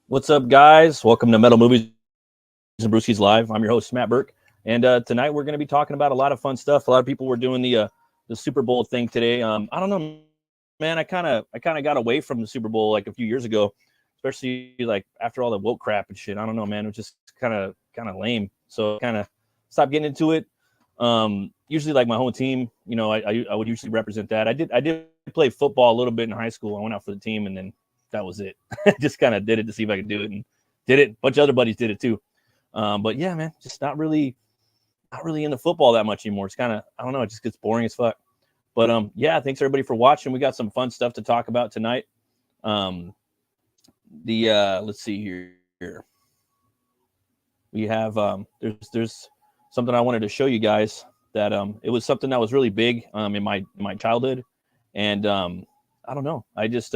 What's up, guys? Welcome to Metal Movies and Brewskis Live. I'm your host, Matt Burke, and tonight we're going to be talking about a lot of fun stuff. A lot of people were doing the Super Bowl thing today. I don't know, man. I kind of got away from the Super Bowl like a few years ago, especially like after all the woke crap and shit. I don't know, man. It was just kind of lame. So kind of stopped getting into it. Usually, like my home team, you know, I would usually represent that. I did play football a little bit in high school. I went out for the team, and then that was it. Just kind of did it to see if I could do it, and did it. A bunch of other buddies did it too. But yeah, man, just not really into football that much anymore. It's kind of, I don't know, it just gets boring as fuck. But yeah, thanks everybody for watching. We got some fun stuff to talk about tonight. Let's see here. We have there's something I wanted to show you guys that it was something that was really big in my childhood, and I don't know, I just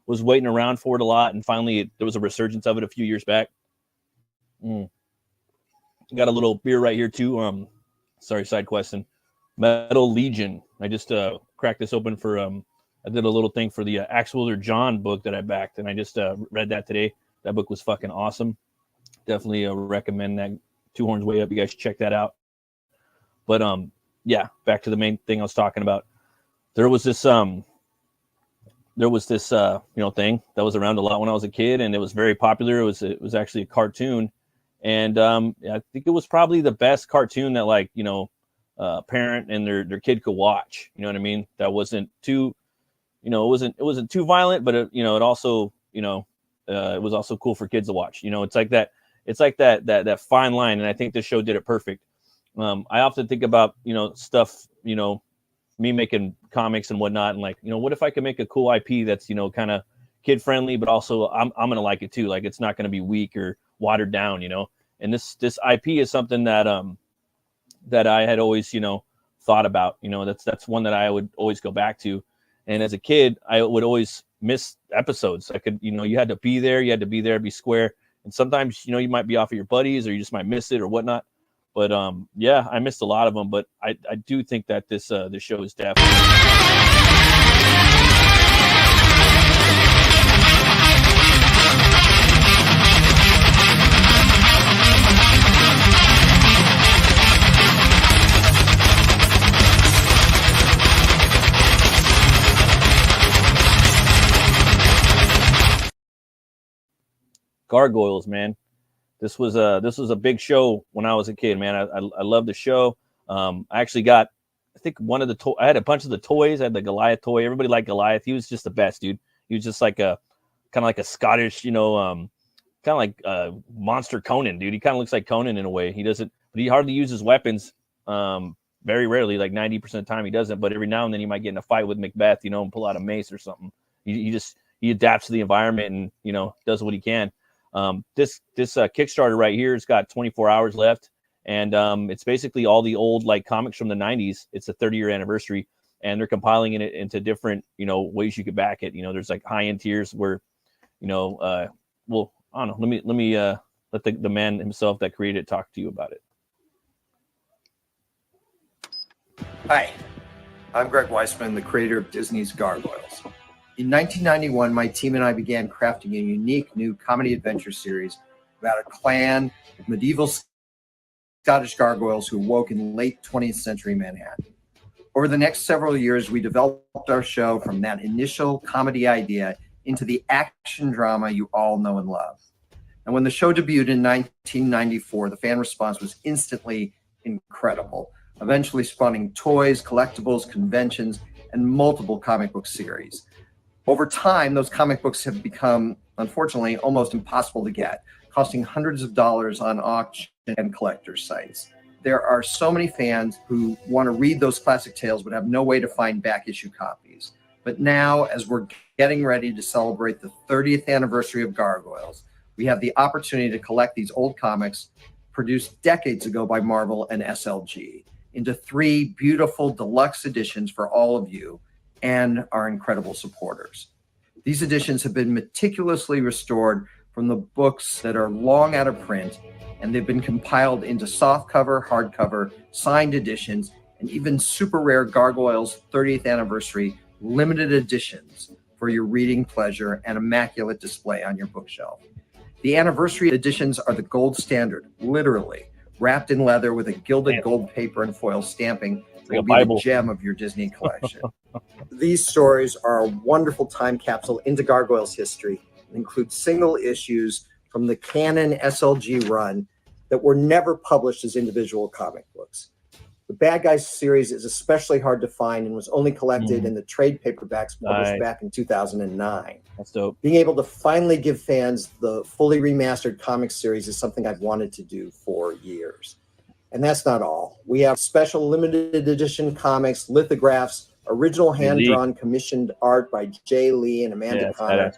was waiting around for it a lot, and finally there was a resurgence of it a few years back. Got a little beer right here too. Sorry, side question. Metal Legion. I just cracked this open for I did a little thing for the Axe Wielder John book that I backed, and I just read that today. That book was fucking awesome. Definitely recommend that. Two Horns Way Up. You guys should check that out. But yeah, back to the main thing I was talking about. There was this thing that was around a lot when I was a kid, and it was very popular. It was actually a cartoon, and I think it was probably the best cartoon that, like, you know, a parent and their kid could watch. You know what I mean? That wasn't too, you know, it wasn't too violent, but it also, you know, it was also cool for kids to watch. You know, it's like that fine line, and I think this show did it perfect. I often think about, you know, stuff, you know, me making comics and whatnot, and like, you know, what if I could make a cool IP that's, you know, kind of kid friendly, but also I'm gonna like it too. Like, it's not gonna be weak or watered down, you know. And this IP is something that that I had always, you know, thought about. You know, that's one that I would always go back to. And as a kid, I would always miss episodes. I could, you know, you had to be there, be square. And sometimes, you know, you might be off of your buddies, or you just might miss it or whatnot. But yeah, I missed a lot of them. But I do think that this show is definitely. Gargoyles, man. This was a big show when I was a kid, man. I love the show. I actually got, I think I had a bunch of the toys. I had the Goliath toy. Everybody liked Goliath. He was just the best, dude. He was just like a kind of like a Scottish, you know, kind of like monster Conan, dude. He kind of looks like Conan in a way. He hardly uses weapons. Very rarely, like 90% of the time he doesn't. But every now and then he might get in a fight with Macbeth, you know, and pull out a mace or something. He adapts to the environment and, you know, does what he can. This Kickstarter right here has got 24 hours left, and it's basically all the old, like, comics from the 90s. It's a 30-year anniversary, and they're compiling it into different, you know, ways you could back it. You know, there's like high-end tiers where, you know, well, I don't know. Let me let the man himself that created it talk to you about it. Hi, I'm Greg Weisman, the creator of Disney's Gargoyles. In 1991, my team and I began crafting a unique new comedy adventure series about a clan of medieval Scottish gargoyles who awoke in late 20th century Manhattan. Over the next several years, we developed our show from that initial comedy idea into the action drama you all know and love. And when the show debuted in 1994, the fan response was instantly incredible, eventually spawning toys, collectibles, conventions, and multiple comic book series. Over time, those comic books have become, unfortunately, almost impossible to get, costing hundreds of dollars on auction and collector sites. There are so many fans who want to read those classic tales but have no way to find back issue copies. But now, as we're getting ready to celebrate the 30th anniversary of Gargoyles, we have the opportunity to collect these old comics produced decades ago by Marvel and SLG into 3 beautiful deluxe editions for all of you and our incredible supporters. These editions have been meticulously restored from the books that are long out of print, and they've been compiled into softcover, hardcover, signed editions, and even super rare Gargoyles 30th anniversary limited editions for your reading pleasure and immaculate display on your bookshelf. The anniversary editions are the gold standard, literally, wrapped in leather with a gilded gold paper and foil stamping. Will be the gem of your Disney collection. These stories are a wonderful time capsule into Gargoyles history and include single issues from the canon SLG run that were never published as individual comic books. The Bad Guys series is especially hard to find and was only collected in the trade paperbacks published back in 2009. That's dope. Being able to finally give fans the fully remastered comic series is something I've wanted to do for years. And that's not all. We have special limited edition comics, lithographs, original hand-drawn commissioned art by Jay Lee and Amanda Connor.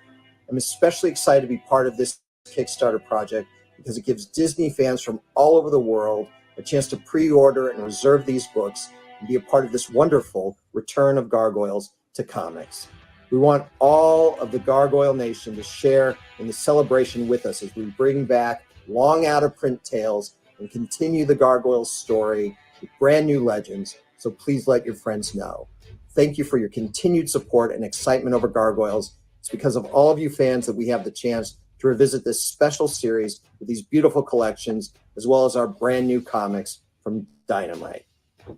I'm especially excited to be part of this Kickstarter project because it gives Disney fans from all over the world a chance to pre-order and reserve these books and be a part of this wonderful return of Gargoyles to comics. We want all of the Gargoyle Nation to share in the celebration with us as we bring back long out-of-print tales and continue the Gargoyles story with brand new legends, so please let your friends know. Thank you for your continued support and excitement over Gargoyles. It's because of all of you fans that we have the chance to revisit this special series with these beautiful collections, as well as our brand new comics from Dynamite.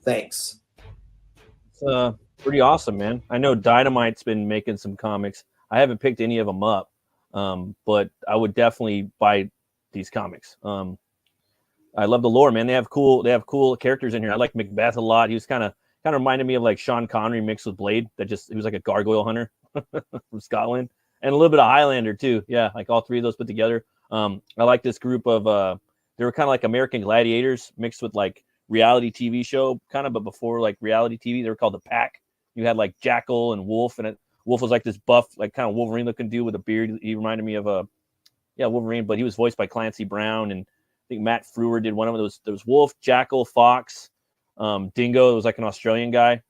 Thanks. It's pretty awesome, man. I know Dynamite's been making some comics. I haven't picked any of them up, but I would definitely buy these comics. I love the lore, man. They have cool characters in here. I like Macbeth a lot. He was kind of reminded me of like Sean Connery mixed with Blade. He was like a gargoyle hunter from Scotland, and a little bit of Highlander too. Yeah, like all three of those put together. I like this group of they were kind of like American Gladiators mixed with like reality TV show kind of, but before like reality TV, they were called the Pack. You had like Jackal and Wolf, and Wolf was like this buff, like kind of Wolverine looking dude with a beard. He reminded me of Wolverine, but he was voiced by Clancy Brown, and I think Matt Frewer did one of those. There was Wolf, Jackal, Fox, Dingo. It was like an Australian guy,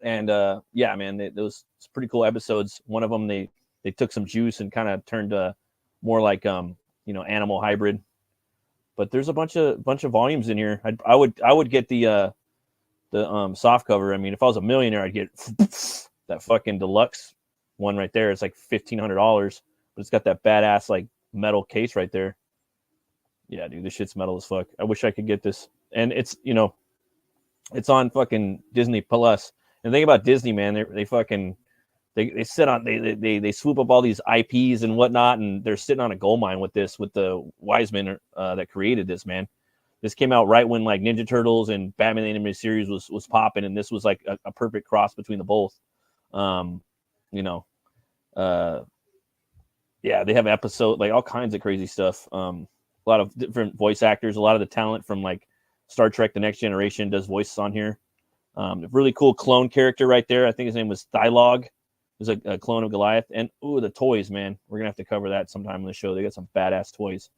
and yeah, man, those pretty cool episodes. One of them, they took some juice and kind of turned more like animal hybrid. But there's a bunch of volumes in here. I would get the soft cover. I mean, if I was a millionaire, I'd get that fucking deluxe one right there. It's like $1,500, but it's got that badass like metal case right there. Yeah, dude, this shit's metal as fuck. I wish I could get this. And it's it's on fucking Disney Plus. And the thing about Disney, man, they sit on they swoop up all these IPs and whatnot, and they're sitting on a gold mine with the Wiseman that created this, man. This came out right when like Ninja Turtles and Batman the Animated Series was popping, and this was like a perfect cross between the both. Yeah, they have episode like all kinds of crazy stuff. A lot of different voice actors, a lot of the talent from like Star Trek: The Next Generation does voices on here. A really cool clone character right there. I think his name was Thylaug. It was a clone of Goliath. And the toys, man. We're gonna have to cover that sometime on the show. They got some badass toys.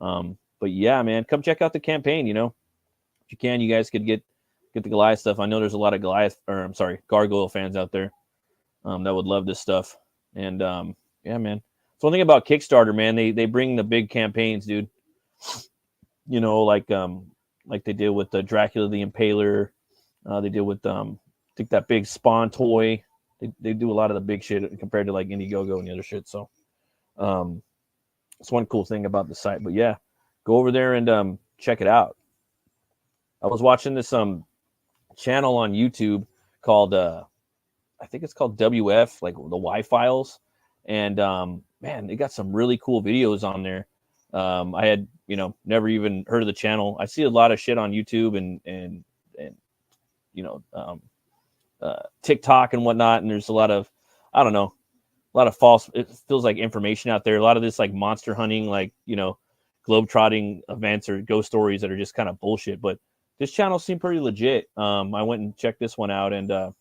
But yeah, man, come check out the campaign. If you can, you guys could get the Goliath stuff. I know there's a lot of Gargoyle fans out there that would love this stuff. And yeah, man. So one thing about Kickstarter, man, they bring the big campaigns, dude. Like they did with the Dracula the Impaler. They did with I think that big Spawn toy. They do a lot of the big shit compared to like Indiegogo and the other shit. So it's one cool thing about the site. But yeah, go over there and check it out. I was watching this channel on YouTube called I think it's called WF, like the Y Files, and man, they got some really cool videos on there. I had never even heard of the channel. I see a lot of shit on YouTube and TikTok and whatnot, and there's a lot of false, it feels like information out there. A lot of this like monster hunting, like globetrotting events or ghost stories that are just kind of bullshit. But this channel seemed pretty legit. I went and checked this one out, and I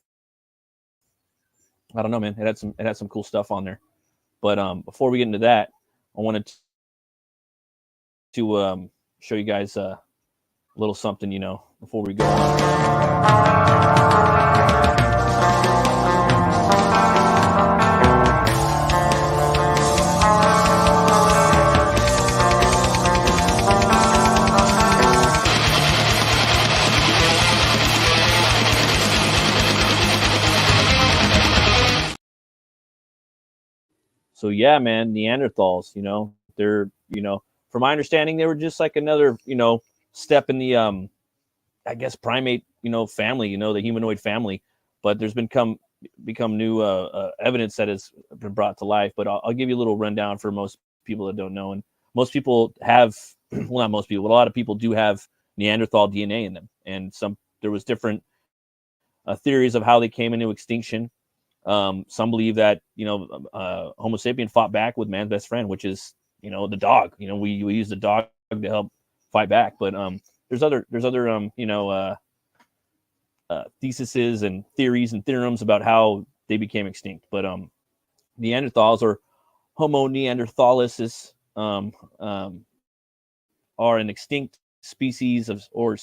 don't know, man. It had some cool stuff on there. But before we get into that, I wanted to show you guys a little something, before we go. So yeah, man, Neanderthals, they're, from my understanding, they were just like another, step in the, I guess, primate, family, the humanoid family. But there's become new evidence that has been brought to life. But I'll give you a little rundown for most people that don't know. And most people have, well, not most people, but a lot of people do have Neanderthal DNA in them. And there was different theories of how they came into extinction. Some believe that, Homo sapien fought back with man's best friend, which is, the dog. We use the dog to help fight back. But there's other theses and theories and theorems about how they became extinct. But Neanderthals, or Homo neanderthalensis, are an extinct species or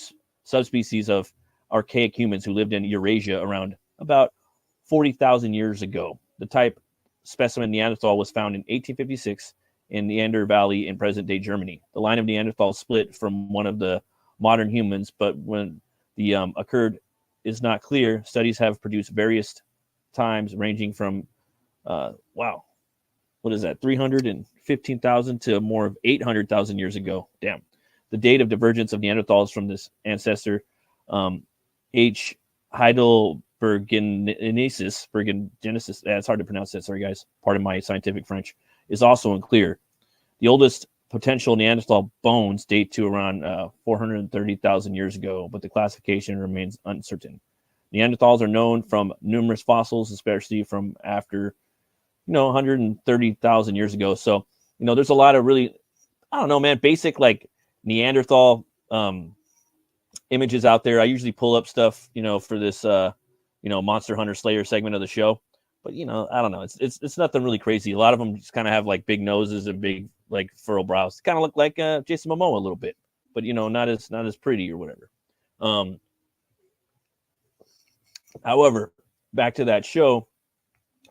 subspecies of archaic humans who lived in Eurasia around about 40,000 years ago. The type specimen Neanderthal was found in 1856 in the Neander Valley in present-day Germany. The line of Neanderthal split from one of the modern humans, but when the occurred is not clear. Studies have produced various times ranging from, 315,000 to more of 800,000 years ago. Damn. The date of divergence of Neanderthals from this ancestor, H. Heidelbergensis, it's hard to pronounce that, sorry guys, pardon my scientific French, is also unclear. The oldest potential Neanderthal bones date to around 430,000 years ago, but the classification remains uncertain. Neanderthals are known from numerous fossils, especially from after, 130,000 years ago. So, there's a lot of really, I don't know, man, basic like Neanderthal images out there. I usually pull up stuff, for this, Monster Hunter Slayer segment of the show. But, I don't know. It's nothing really crazy. A lot of them just kind of have like big noses and big, like, furrow brows. Kind of look like Jason Momoa a little bit, but, not as pretty or whatever. However, back to that show,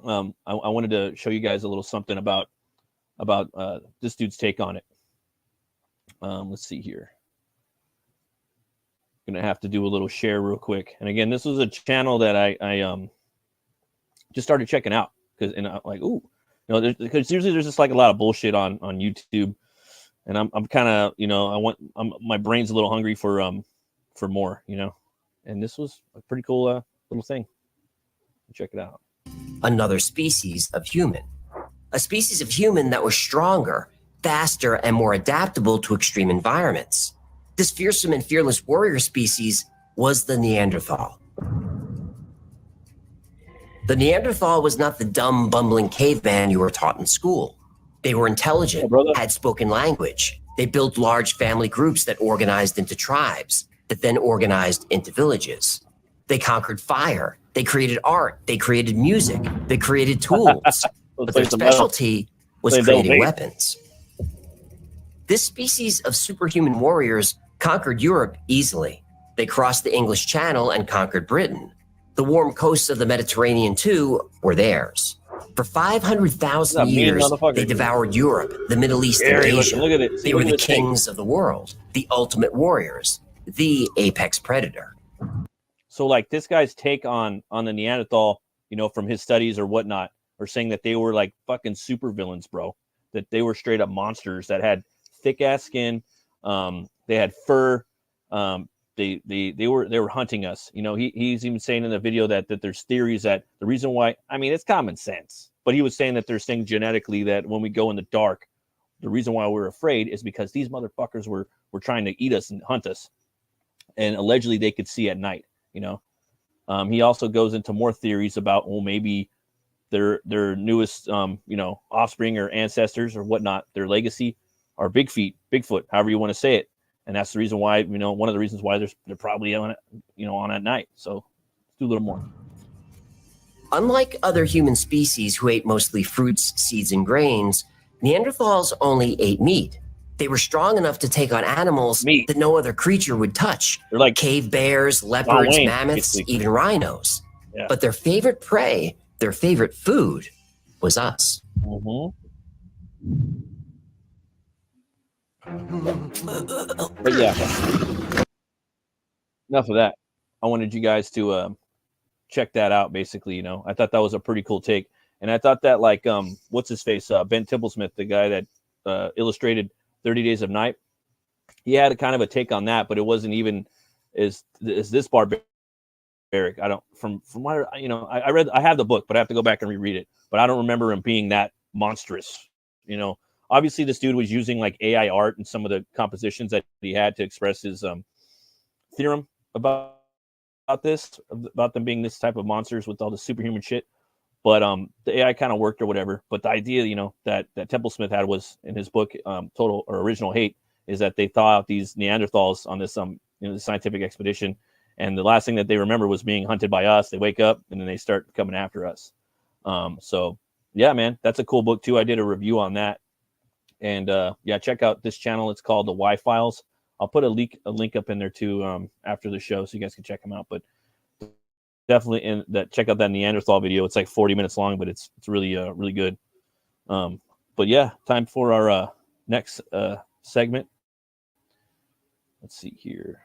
I wanted to show you guys a little something about this dude's take on it. Let's see here. Gonna have to do a little share real quick. And again, this was a channel that I just started checking out because I'm like, ooh, because usually there's just like a lot of bullshit on YouTube, and I'm kind of, my brain's a little hungry for more, and this was a pretty cool little thing. Check it out. Another species of human. A species of human that was stronger, faster, and more adaptable to extreme environments. This fearsome and fearless warrior species was the Neanderthal. The Neanderthal was not the dumb, bumbling caveman you were taught in school. They were intelligent, had spoken language. They built large family groups that organized into tribes, that then organized into villages. They conquered fire. They created art. They created music. They created tools. But their specialty was creating weapons. This species of superhuman warriors conquered Europe easily. They crossed the English Channel and conquered Britain. The warm coasts of the Mediterranean, too, were theirs. For 500,000 years, they devoured Europe, the Middle East, and Asia. They were the kings of the world, the ultimate warriors, the apex predator. So, like, this guy's take on the Neanderthal, from his studies or whatnot, are saying that they were like fucking super villains, bro. That they were straight up monsters that had thick ass skin. They had fur. They were hunting us. He's even saying in the video that there's theories that the reason why, I mean, it's common sense, but he was saying that there's things genetically that when we go in the dark, the reason why we're afraid is because these motherfuckers were trying to eat us and hunt us, and allegedly they could see at night. He also goes into more theories about, well, maybe their newest offspring or ancestors or whatnot, their legacy are Bigfoot, however you want to say it. And that's the reason why, one of the reasons why they're probably on at night. So let's do a little more. Unlike other human species who ate mostly fruits, seeds, and grains, Neanderthals only ate meat. They were strong enough to take on animals that no other creature would touch. They're like cave bears, leopards, mammoths, basically. Even rhinos. Yeah. But their favorite prey, their favorite food, was us. Mm-hmm. But yeah, enough of that. I wanted you guys to check that out. Basically, I thought that was a pretty cool take. And I thought that like what's his face, Ben Templesmith, the guy that illustrated 30 Days of Night, he had a kind of a take on that, but it wasn't even as this barbaric. I don't from what I have the book, but I have to go back and reread it. But I don't remember him being that monstrous. Obviously this dude was using like AI art and some of the compositions that he had to express his theorem about them being this type of monsters with all the superhuman shit. But the AI kind of worked or whatever. But the idea, that Templesmith had was in his book, Total or Original Hate, is that they thaw out these Neanderthals on this this scientific expedition, and the last thing that they remember was being hunted by us. They wake up and then they start coming after us. So yeah, man, that's a cool book too. I did a review on that, and yeah, check out this channel. It's called the Y Files. I'll put a link up in there too after the show, so you guys can check them out. But definitely check out that Neanderthal video. It's like 40 minutes long, but it's really really good. But yeah, time for our next segment. Let's see here.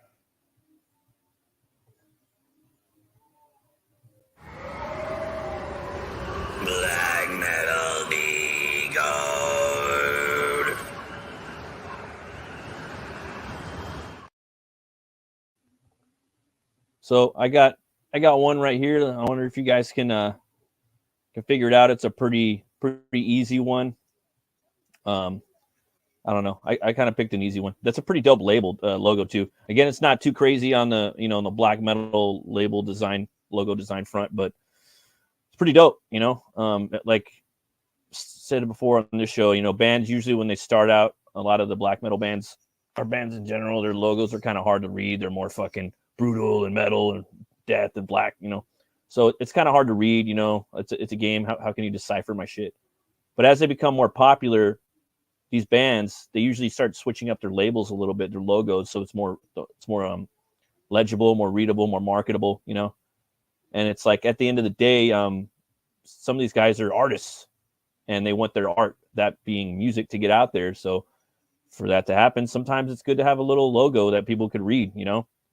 Black Metal Decode. So I got one right here. I wonder if you guys can figure it out. It's a pretty easy one. I don't know. I kind of picked an easy one. That's a pretty dope labeled logo too. Again, it's not too crazy on the on the black metal label design, logo design front, but it's pretty dope. Like said it before on this show, bands usually when they start out, a lot of the black metal bands, or bands in general, their logos are kind of hard to read. They're more fucking brutal and metal and death and black, So it's kind of hard to read. It's a game. How can you decipher my shit? But as they become more popular, these bands, they usually start switching up their labels a little bit, their logos, so it's more legible, more readable, more marketable, And it's like at the end of the day, some of these guys are artists, and they want their art, that being music, to get out there. So for that to happen, sometimes it's good to have a little logo that people could read.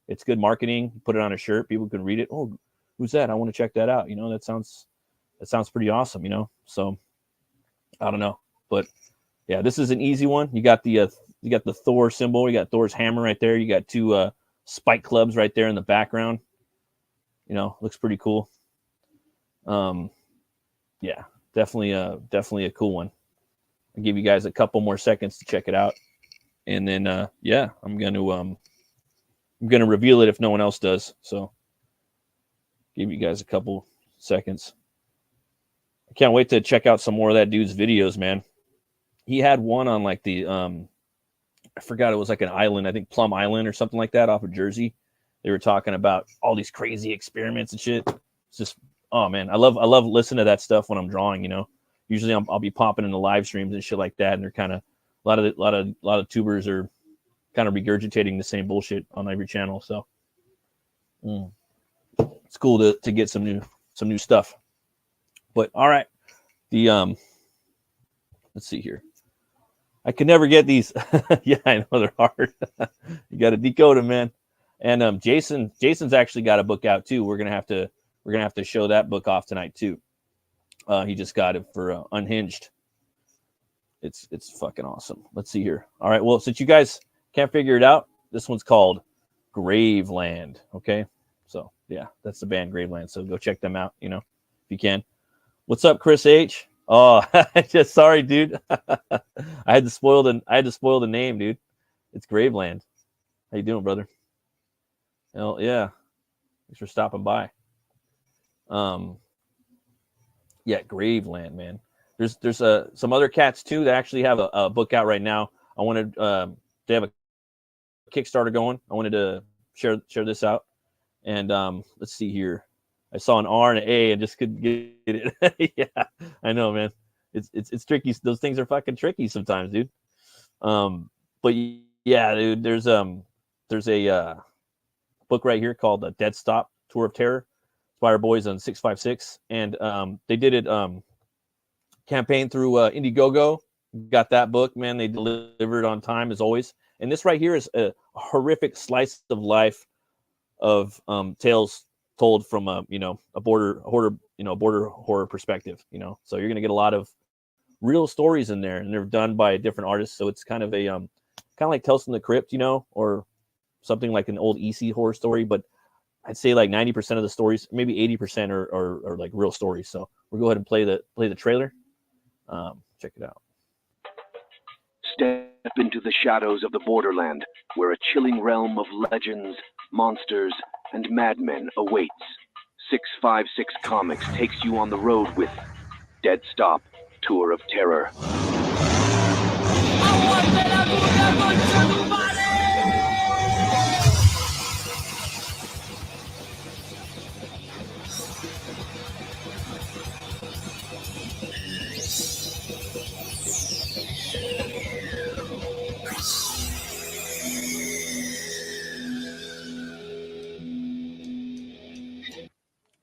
It's good marketing. Put it on a shirt, people can read it. Oh, who's that? I want to check that out. That sounds pretty awesome. So I don't know, but yeah, this is an easy one. You got the Thor symbol. You got Thor's hammer right there. You got two spike clubs right there in the background. Looks pretty cool. Yeah, definitely a cool one. I'll give you guys a couple more seconds to check it out, and then yeah, I'm gonna reveal it if no one else does. So give you guys a couple seconds. I can't wait to check out some more of that dude's videos, man. He had one on like the I forgot, it was like an island, I think Plum Island or something like that off of Jersey. They were talking about all these crazy experiments and shit. It's just, oh man, I love listening to that stuff when I'm drawing. Usually I'll be popping into live streams and shit like that, and they're kind of a lot of tubers are kind of regurgitating the same bullshit on every channel. So it's cool to get some new stuff. But all right, let's see here. I can never get these. Yeah, I know they're hard. You got to decode them, man. And Jason's actually got a book out too. We're gonna have to show that book off tonight too. He just got it for Unhinged. It's fucking awesome. Let's see here. All right. Well, since you guys can't figure it out, this one's called Graveland. Okay. So yeah, that's the band Graveland. So go check them out. If you can. What's up, Chris H? Oh, just sorry, dude. I had to spoil the name, dude. It's Graveland. How you doing, brother? Hell yeah. Thanks for stopping by. Yeah, Graveland, man. There's some other cats too that actually have a book out right now. I wanted they have a Kickstarter going. I wanted to share this out. And let's see here. I saw an R and an A and just couldn't get it. Yeah, I know, man. It's tricky. Those things are fucking tricky sometimes, dude. But yeah, dude, there's a book right here called The Dead Stop Tour of Terror. It's by our boys on 656, and they did it campaign through Indiegogo. Got that book, man. They delivered on time as always. And this right here is a horrific slice of life of tales told from a border border horror perspective, so you're going to get a lot of real stories in there, and they're done by different artists. So it's kind of a, kind of like Tales from the Crypt, or something like an old EC horror story, but I'd say like 90% of the stories, maybe 80% are like real stories. So we'll go ahead and play the trailer. Check it out. Step into the shadows of the borderland, where a chilling realm of legends, monsters, and madmen awaits. 656 Comics takes you on the road with Dead Stop, Tour of Terror.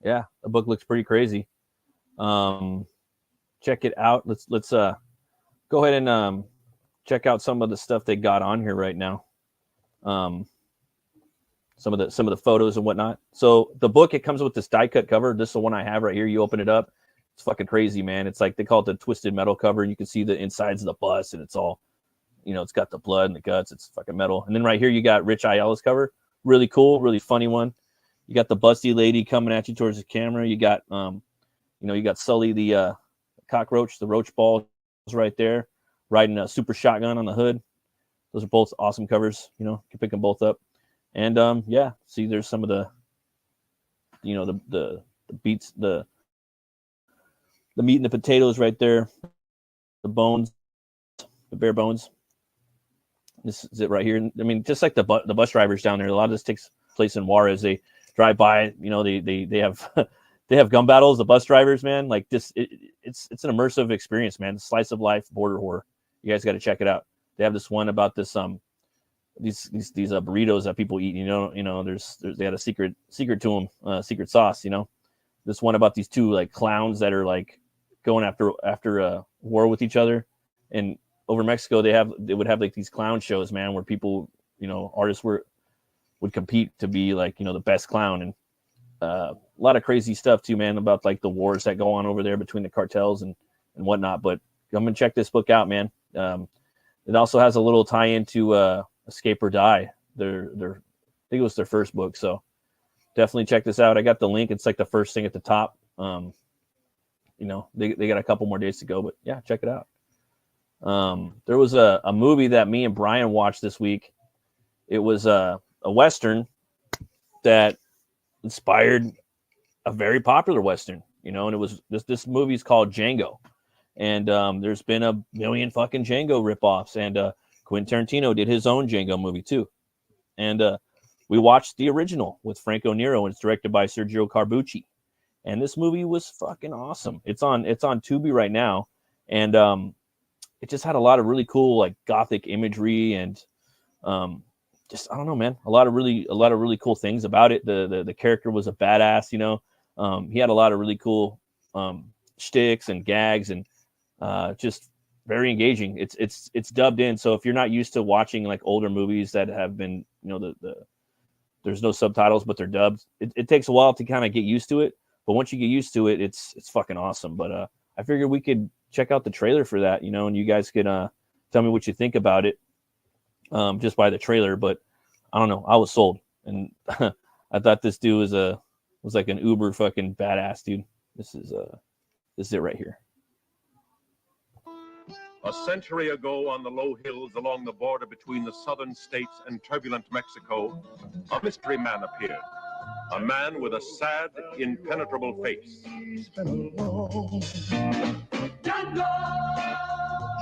Yeah, the book looks pretty crazy. Check it out. Let's go ahead and check out some of the stuff they got on here right now. Some of the photos and whatnot. So the book, it comes with this die cut cover. This is the one I have right here. You open it up, it's fucking crazy, man. It's like they call it the twisted metal cover. You can see the insides of the bus, and it's all, it's got the blood and the guts. It's fucking metal. And then right here you got Rich Ayala's cover. Really cool, really funny one. You got the busty lady coming at you towards the camera. You got you got Sully the cockroach, the roach ball is right there, riding a super shotgun on the hood. Those are both awesome covers. You can pick them both up. And yeah, see, there's some of the the beats, the meat and the potatoes right there, the bones, the bare bones. This is it right here. I mean, just like the bus drivers down there, a lot of this takes place in Juarez. They drive by, they have they have gun battles, the bus drivers, man. Like this, it's an immersive experience, man. The slice of life border horror. You guys got to check it out. They have this one about this these burritos that people eat. There's they got a secret to them, secret sauce. This one about these two like clowns that are like going after a war with each other, and over Mexico they would have like these clown shows, man, where people, artists would compete to be like, the best clown. And a lot of crazy stuff too, man, about like the wars that go on over there between the cartels and whatnot. But come and check this book out, man. It also has a little tie into Escape or Die. I think it was their first book. So definitely check this out. I got the link. It's like the first thing at the top. They got a couple more days to go, but yeah, check it out. There was a movie that me and Brian watched this week. It was a Western that inspired a very popular Western, and it was this movie is called Django. And there's been a million fucking Django ripoffs, and Quentin Tarantino did his own Django movie too. And we watched the original with Franco Nero, and it's directed by Sergio Corbucci. And this movie was fucking awesome. It's on Tubi right now, and it just had a lot of really cool like gothic imagery, and just I don't know, man, a lot of really cool things about it. The character was a badass, he had a lot of really cool shticks and gags, and just very engaging. It's dubbed in, so if you're not used to watching like older movies that have been, there's no subtitles but they're dubbed, it takes a while to kind of get used to it. But once you get used to it, it's fucking awesome. But I figured we could check out the trailer for that, and you guys could tell me what you think about it just by the trailer. But I don't know, I was sold, and I thought this dude was like an uber fucking badass dude. This is it right here. A century ago, on the low hills along the border between the southern states and turbulent Mexico, a mystery man appeared. A man with a sad, impenetrable face.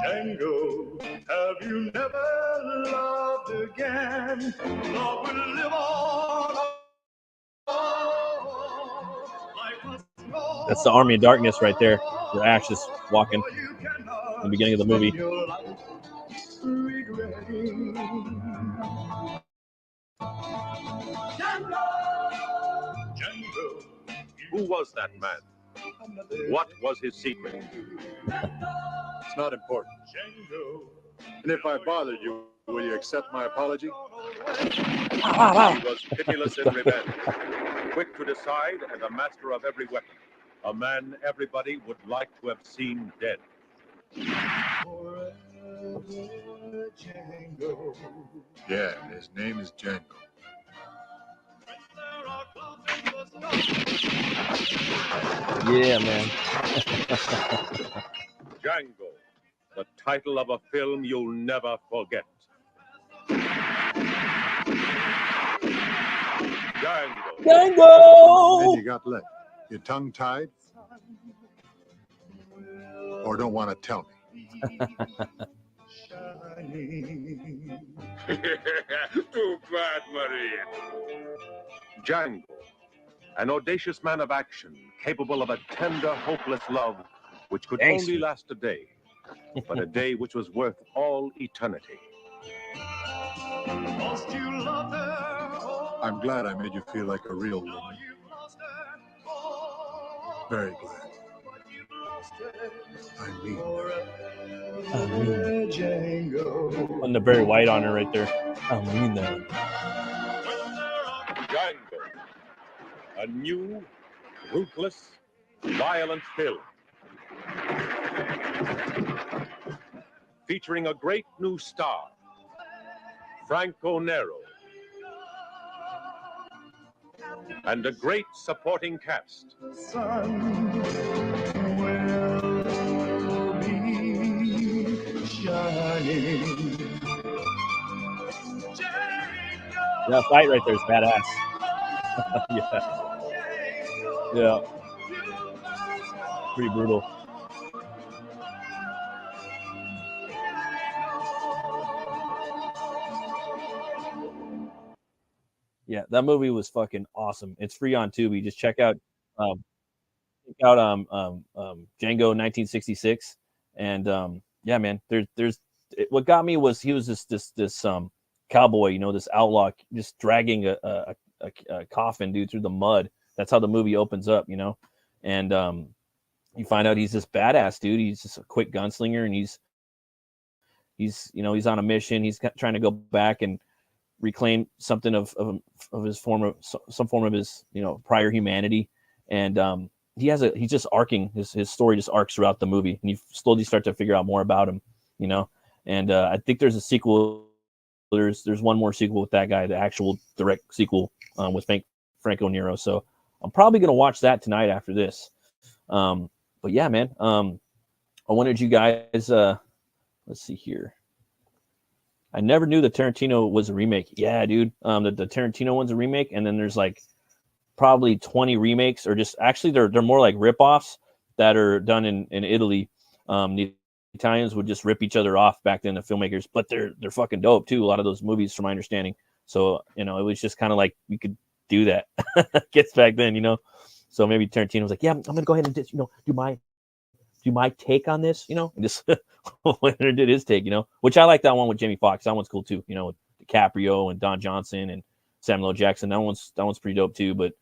Django, have you never loved again? Love will live on. That's the Army of Darkness right there. Where Ash is walking in the beginning of the movie. Who was that man? What was his secret? It's not important. And if I bothered you, will you accept my apology? He was pitiless in revenge, quick to decide, and a master of every weapon. A man everybody would like to have seen dead. Yeah, his name is Django. Yeah, man. Django, the title of a film you'll never forget. Django. Django! Then you got left. You tongue-tied? Or don't want to tell me? Too bad, Maria. Django, an audacious man of action, capable of a tender, hopeless love, which could only last a day, but a day which was worth all eternity. I'm glad I made you feel like a real woman. Very glad. I mean that. On the Barry White on her right there. I mean that. Django, a new, ruthless, violent film. Featuring a great new star, Franco Nero, and a great supporting cast. That fight right there is badass. Yeah. Pretty brutal. Yeah, that movie was fucking awesome. It's free on Tubi. Just check out Django 1966. And yeah, man, there's what got me was he was this cowboy, you know, this outlaw, just dragging a coffin, dude, through the mud. That's how the movie opens up, you know. And you find out he's this badass dude. He's just a quick gunslinger, and he's you know, he's on a mission. He's trying to go back and reclaim something of his some form of his, you know, prior humanity. And he's just arcing, his story just arcs throughout the movie, and you slowly start to figure out more about him, you know. And I think there's a sequel. There's one more sequel with that guy, the actual direct sequel with Franco Nero. So I'm probably gonna watch that tonight after this. But yeah, man, I wanted you guys. Let's see here. I never knew that Tarantino was a remake. Yeah, dude. The Tarantino one's a remake, and then there's like probably 20 remakes, or just actually they're more like ripoffs that are done in Italy. The Italians would just rip each other off back then, the filmmakers, but they're fucking dope too. A lot of those movies, from my understanding. So, you know, it was just kind of like we could do that. Gets back then, you know. So maybe Tarantino was like, yeah, I'm gonna go ahead and just, you know, do my take on this, you know, and just did his take, you know, which I like that one with Jamie Foxx. That one's cool too, you know, with DiCaprio and Don Johnson and Samuel L. Jackson. That one's pretty dope too. But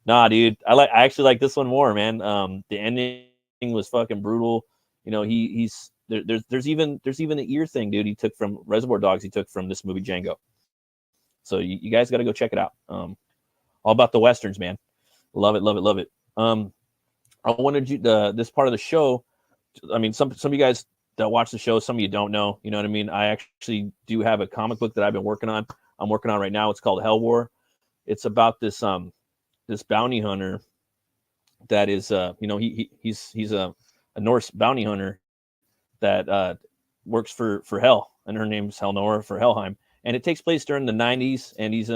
nah, dude, I actually like this one more, man. The ending was fucking brutal. You know, there's even the ear thing, dude. He took from Reservoir Dogs. He took from this movie Django. So you guys got to go check it out. All about the westerns, man. Love it, love it, love it. I wanted you this part of the show. I mean, some of you guys that watch the show, some of you don't know. You know what I mean? I actually do have a comic book that I've been working on. I'm working on right now. It's called Hell War. It's about this bounty hunter that is you know, he's a Norse bounty hunter that works for Hell, and her name's Helnora for Helheim. And it takes place during the 90s, and he's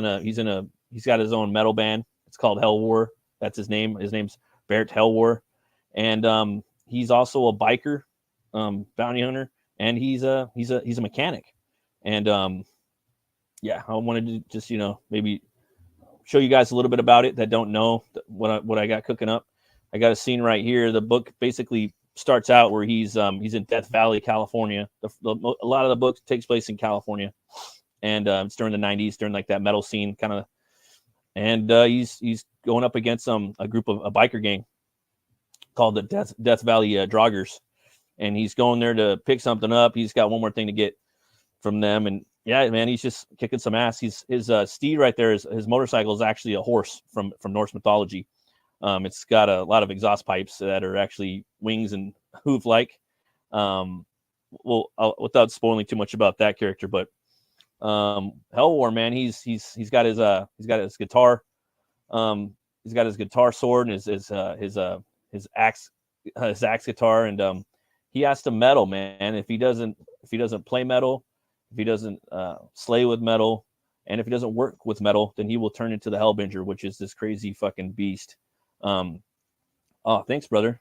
got his own metal band. It's called Hell War. That's his name. His name's Barrett Hell War. And he's also a biker bounty hunter, and he's a mechanic. And yeah, I wanted to just, you know, maybe show you guys a little bit about it that don't know what I got cooking up. I got a scene right here. The book basically starts out where he's in Death Valley, California. A lot of the book takes place in California, and it's during the 90s, during like that metal scene kind of. And he's going up against a group of a biker gang called the Death Valley Droggers, and he's going there to pick something up. He's got one more thing to get from them, and yeah, man, he's just kicking some ass. His steed right there, his motorcycle is actually a horse from Norse mythology. It's got a lot of exhaust pipes that are actually wings and hoof-like. Well, without spoiling too much about that character, but Hell War, man, he's got his guitar, he's got his guitar sword and his axe guitar, and he has to metal, man. If he doesn't play metal, if he doesn't slay with metal, and if he doesn't work with metal, then he will turn into the Hellbinger, which is this crazy fucking beast. Oh, thanks, brother.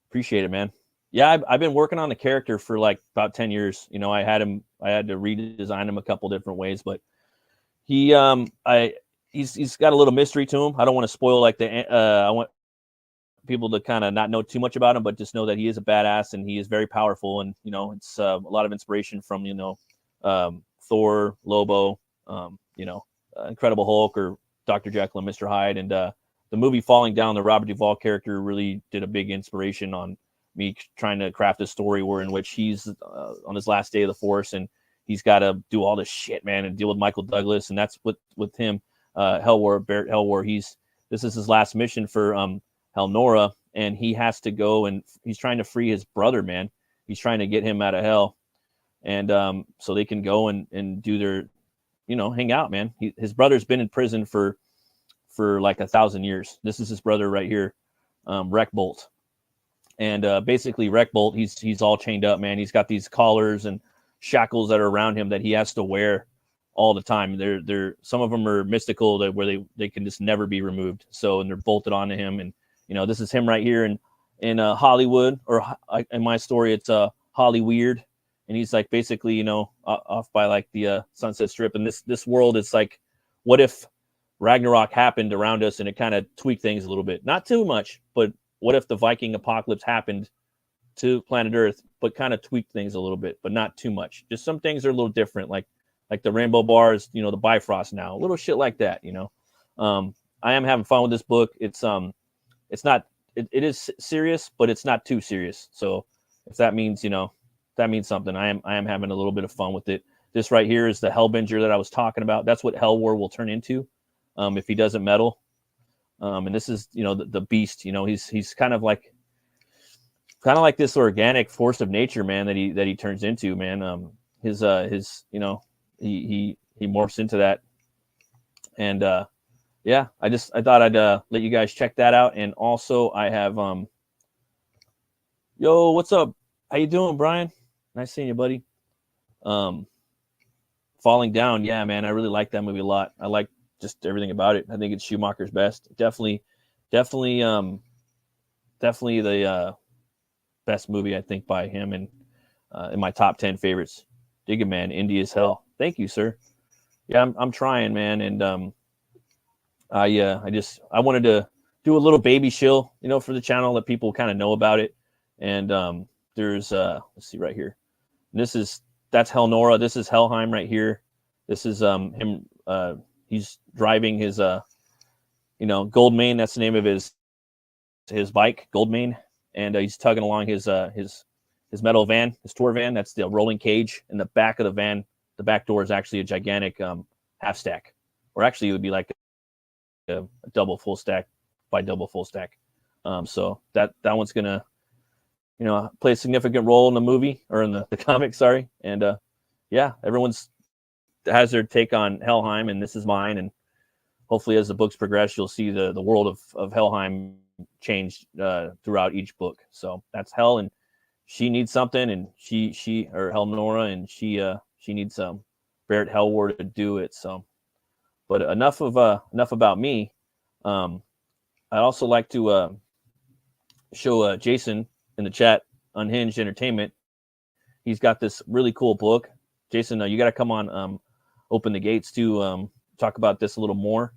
Appreciate it, man. Yeah, I've been working on the character for like about 10 years. You know, I had to redesign him a couple different ways, but he's got a little mystery to him. I don't want to spoil like I want people to kind of not know too much about him, but just know that he is a badass and he is very powerful. And, you know, it's a lot of inspiration from, you know, Thor, Lobo, you know, Incredible Hulk, or Dr. Jekyll and Mr. Hyde. And the movie Falling Down, the Robert Duvall character really did a big inspiration on me trying to craft a story in which he's on his last day of the force, and he's got to do all this shit, man, and deal with Michael Douglas. And that's with him, Hell War, Barrett Hell War. This is his last mission for Helnora, and he has to go, and he's trying to free his brother, man. He's trying to get him out of hell, and so they can go and do their, you know, hang out, man. His brother's been in prison for like 1,000 years. This is his brother right here, Wreckbolt. And basically Wreckbolt, he's all chained up, man. He's got these collars and shackles that are around him that he has to wear all the time. They're some of them are mystical, that where they can just never be removed. So, and they're bolted onto him. And, you know, this is him right here in Hollywood, or in my story, it's Holly Weird. And he's like basically, you know, off by like the Sunset Strip. And this world is like, what if Ragnarok happened around us and it kind of tweaked things a little bit? Not too much, but what if the Viking apocalypse happened to planet Earth, but kind of tweaked things a little bit, but not too much? Just some things are a little different, like the rainbow bars, you know, the Bifrost now, a little shit like that, you know. I am having fun with this book. It is serious, but it's not too serious. So if that means, you know, that means something. I am having a little bit of fun with it. This right here is the Hellbinger that I was talking about. That's what Hell War will turn into if he doesn't meddle. And this is, you know, the beast. You know, he's kind of like this organic force of nature, man, that he turns into, man. His you know, he morphs into that. And yeah, I thought I'd let you guys check that out. And also I have yo, what's up? How you doing, Brian? Nice seeing you, buddy. Falling Down, yeah, man, I really like that movie a lot. I like just everything about it. I think it's Schumacher's best. Definitely the best movie, I think, by him, and in my top 10 favorites. Dig it, man. Indie as hell. Thank you, sir. Yeah, I'm trying, man, and I wanted to do a little baby shill, you know, for the channel, let people kind of know about it. And there's let's see right here. That's Helnora. This is Helheim right here. This is him. He's driving his you know, Goldmane. That's the name of his bike, Goldmane, and he's tugging along his metal van, his tour van. That's the rolling cage. In the back of the van, the back door is actually a gigantic half stack, or actually it would be like a double full stack by double full stack. So that one's gonna, you know, play a significant role in the movie, or in the comic, sorry. And yeah, everyone's has their take on Helheim, and this is mine. And hopefully as the books progress, you'll see the world of Helheim change throughout each book. So that's Hell, and she needs something, and she or Helnora, and she needs Barrett Hell War to do it. So, but enough about me. I'd also like to show Jason in the chat, Unhinged Entertainment. He's got this really cool book. Jason, you got to come on Open the Gates to talk about this a little more.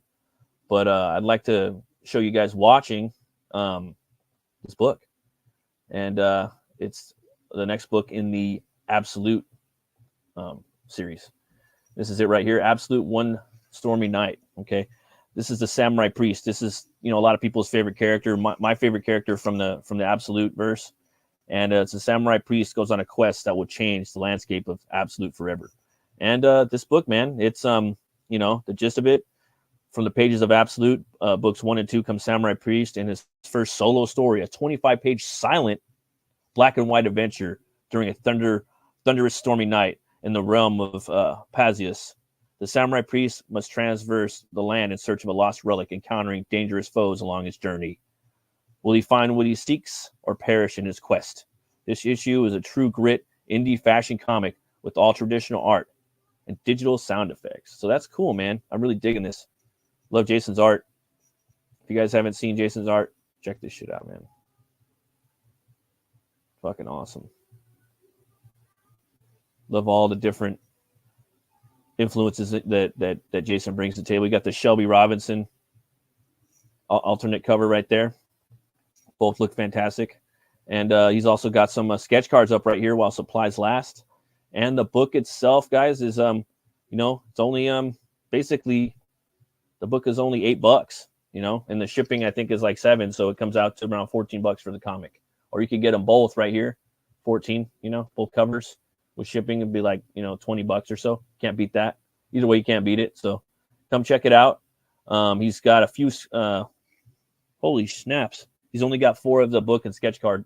But I'd like to show you guys watching this book. And it's the next book in the Absolute series. This is it right here, Absolute One Stormy Night. Okay, this is the Samurai Priest. This is, you know, a lot of people's favorite character, my favorite character from the Absolute verse. And it's a Samurai Priest goes on a quest that will change the landscape of Absolute forever. And this book, man, it's you know, the gist of it. From the pages of Absolute, books 1 and 2 comes Samurai Priest and his first solo story, a 25-page silent black and white adventure during a thunderous stormy night in the realm of Pasius. The Samurai Priest must traverse the land in search of a lost relic, encountering dangerous foes along his journey. Will he find what he seeks or perish in his quest? This issue is a true grit, indie fashion comic with all traditional art and digital sound effects. So that's cool, man. I'm really digging this. Love Jason's art. If you guys haven't seen Jason's art, check this shit out, man. Fucking awesome. Love all the different influences that Jason brings to the table. We got the Shelby Robinson alternate cover right there. Both look fantastic. And he's also got some sketch cards up right here while supplies last. And the book itself, guys, is it's only basically the book is only $8, and the shipping I think is like $7, so it comes out to around $14 for the comic. Or you could get them both right here, 14, both covers with shipping would be like $20 or so. Can't beat that. Either way, you can't beat it. So come check it out. He's got a few. Holy snaps! He's only got 4 of the book and sketch card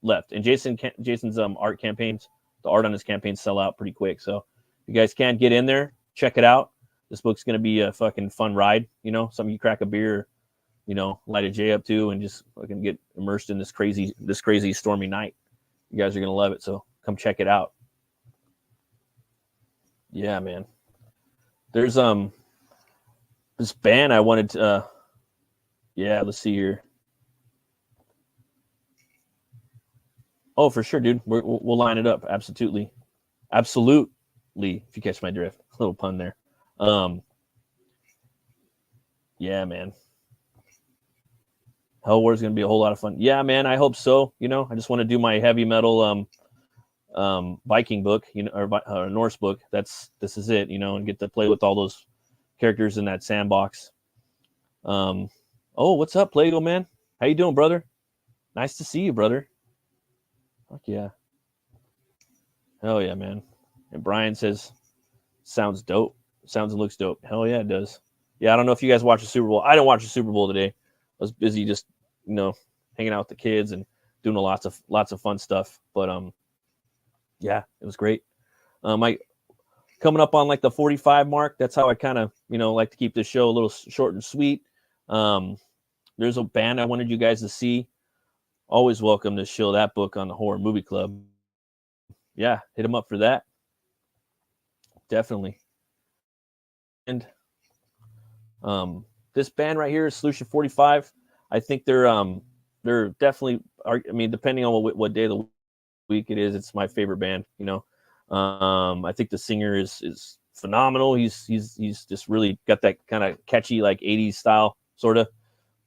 left. And Jason's art campaigns, the art on his campaigns sell out pretty quick. So you guys can get in there, check it out. This book's going to be a fucking fun ride, something you crack a beer, light a J up to and just fucking get immersed in this crazy stormy night. You guys are going to love it. So come check it out. Yeah, man. There's this band I wanted to let's see here. Oh, for sure, dude. We'll line it up. Absolutely. If you catch my drift. A little pun there. Yeah, man. Hell War is going to be a whole lot of fun. Yeah, man. I hope so. I just want to do my heavy metal Viking book, or Norse book. This is it, and get to play with all those characters in that sandbox. Oh, what's up, Plago, man? How you doing, brother? Nice to see you, brother. Fuck yeah. Hell yeah, man. And Brian says, sounds dope. Sounds and looks dope. Hell yeah, it does. Yeah, I don't know if you guys watch the Super Bowl. I didn't watch the Super Bowl today. I was busy just, hanging out with the kids and doing lots of fun stuff. But yeah, it was great. Coming up on like the 45 mark. That's how I kind of, like to keep this show a little short and sweet. There's a band I wanted you guys to see. Always welcome to show that book on the Horror Movie Club. Yeah, hit them up for that. Definitely. And this band right here is Solution 45. I think they're definitely, depending on what day of the week it is, it's my favorite band. I think the singer is phenomenal. He's just really got that kind of catchy like 80s style sort of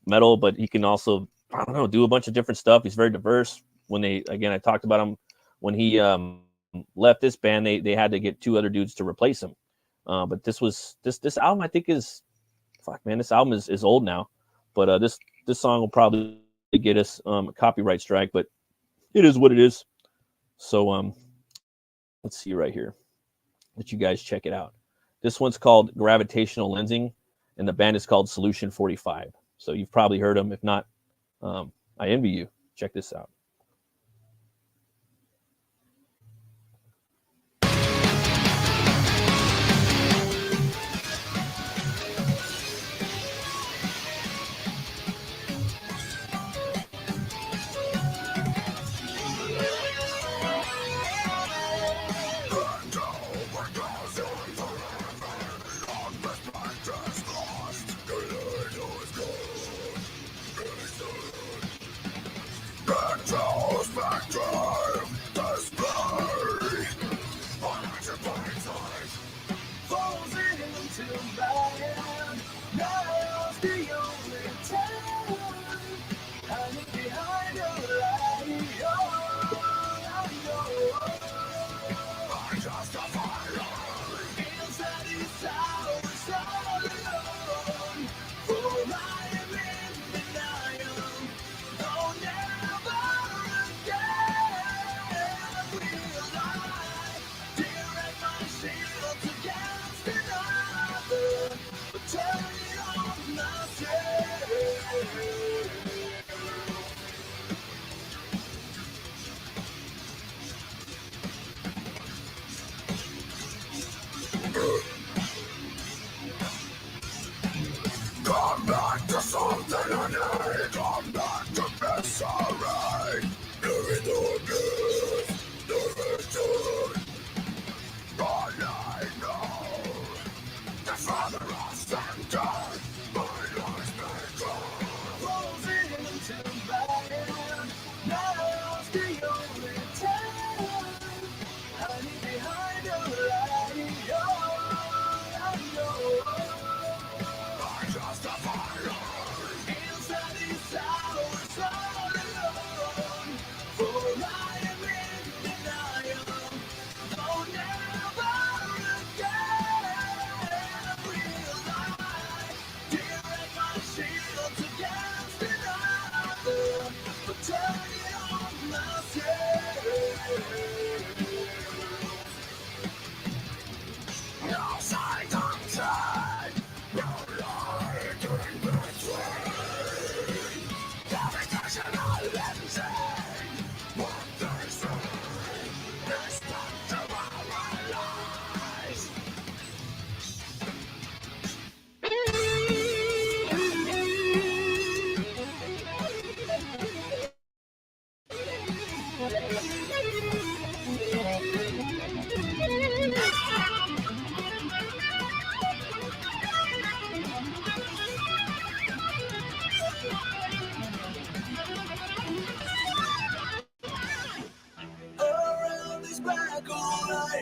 metal, but he can also, I don't know, do a bunch of different stuff. He's very diverse. I talked about him when he left this band, they had to get 2 other dudes to replace him. But this album I think is, this album is old now, but this song will probably get us a copyright strike, but it is what it is. So let's see right here. Let you guys check it out. This one's called Gravitational Lensing, and the band is called Solution 45. So you've probably heard them. If not, I envy you. Check this out.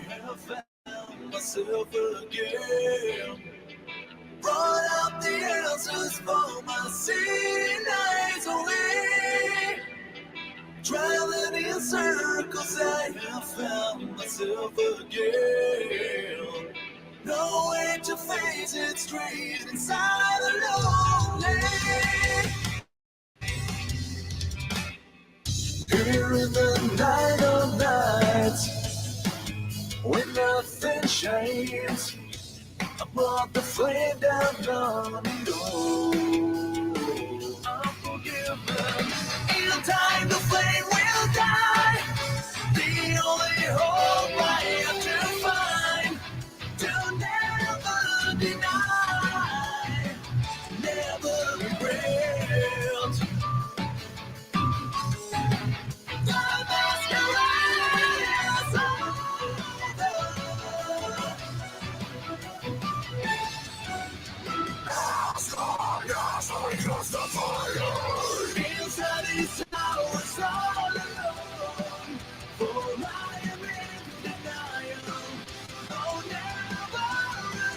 have found myself again. Brought out the answers for my seeing eyes away. Traveling in circles, I have found myself again. No way to face it straight inside lonely. Here in the night of nights, when nothing shines, I brought the flame down on it all. I'm forgiven. In time the flame will die. The only hope I have to find, to never deny, never regret. The masquerade is inside these hours all alone, for I am in denial. Oh, never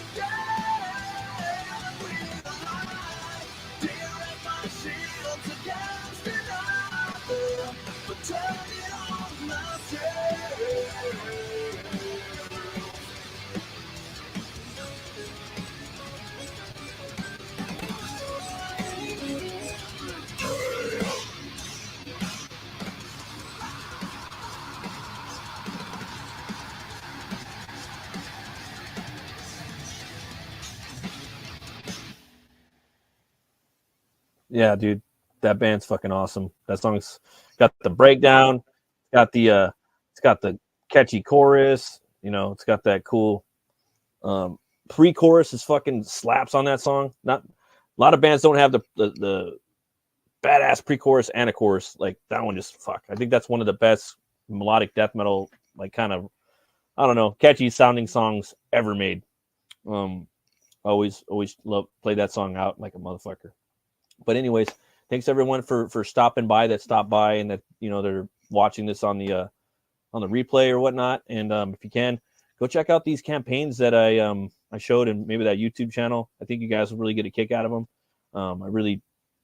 again will I direct my shields against another, but turn it on myself. Yeah, dude, that band's fucking awesome. That song's got the breakdown, got the it's got the catchy chorus, you know, it's got that cool pre-chorus is fucking slaps on that song. Not a lot of bands don't have the badass pre-chorus and a chorus. Like that one just fuck. I think that's one of the best melodic death metal, like kind of, I don't know, catchy sounding songs ever made. Always love play that song out like a motherfucker. But anyways, thanks everyone for stopping by, that stopped by, and that, you know, they're watching this on the replay or whatnot. And if you can, go check out these campaigns that I showed, and maybe that YouTube channel. I think you guys will really get a kick out of them. I really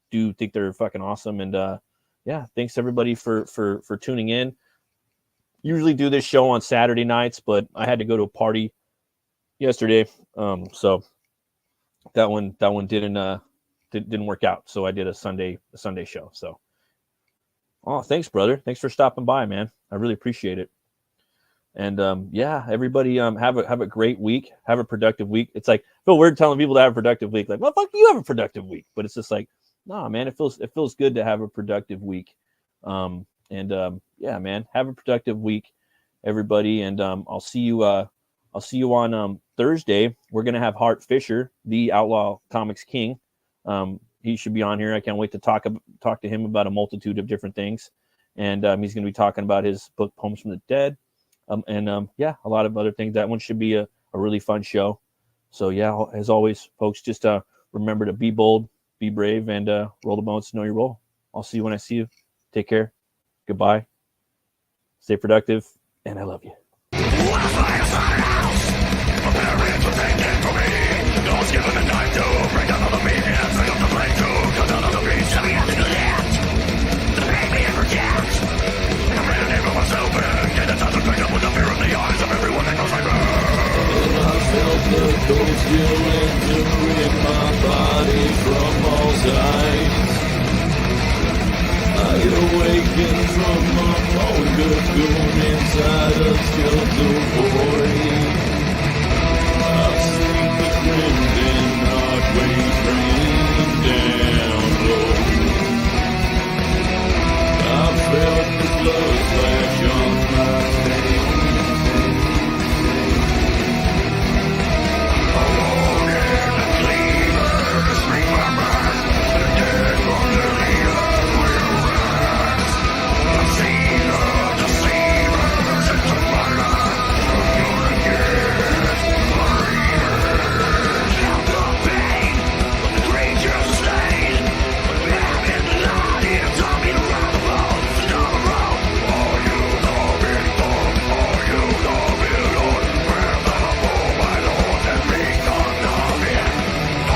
do think they're fucking awesome. And yeah, thanks everybody for tuning in. Usually do this show on Saturday nights, but I had to go to a party yesterday, so that one didn't work out. So I did a Sunday show. So, oh, thanks, brother. Thanks for stopping by, man. I really appreciate it. And yeah, everybody have a great week. Have a productive week. It's like, I feel weird telling people to have a productive week. Like, well, fuck, you have a productive week. But it's just like, nah, man, it feels good to have a productive week. Yeah, man, have a productive week, everybody. And I'll see you on Thursday. We're gonna have Hart Fisher, the Outlaw Comics King. He should be on here. I can't wait to talk to him about a multitude of different things. And he's going to be talking about his book, Poems from the Dead. Yeah, a lot of other things. That one should be a really fun show. So yeah, as always, folks, just remember to be bold, be brave, and roll the bones, know your role. I'll see you when I see you. Take care. Goodbye. Stay productive. And I love you.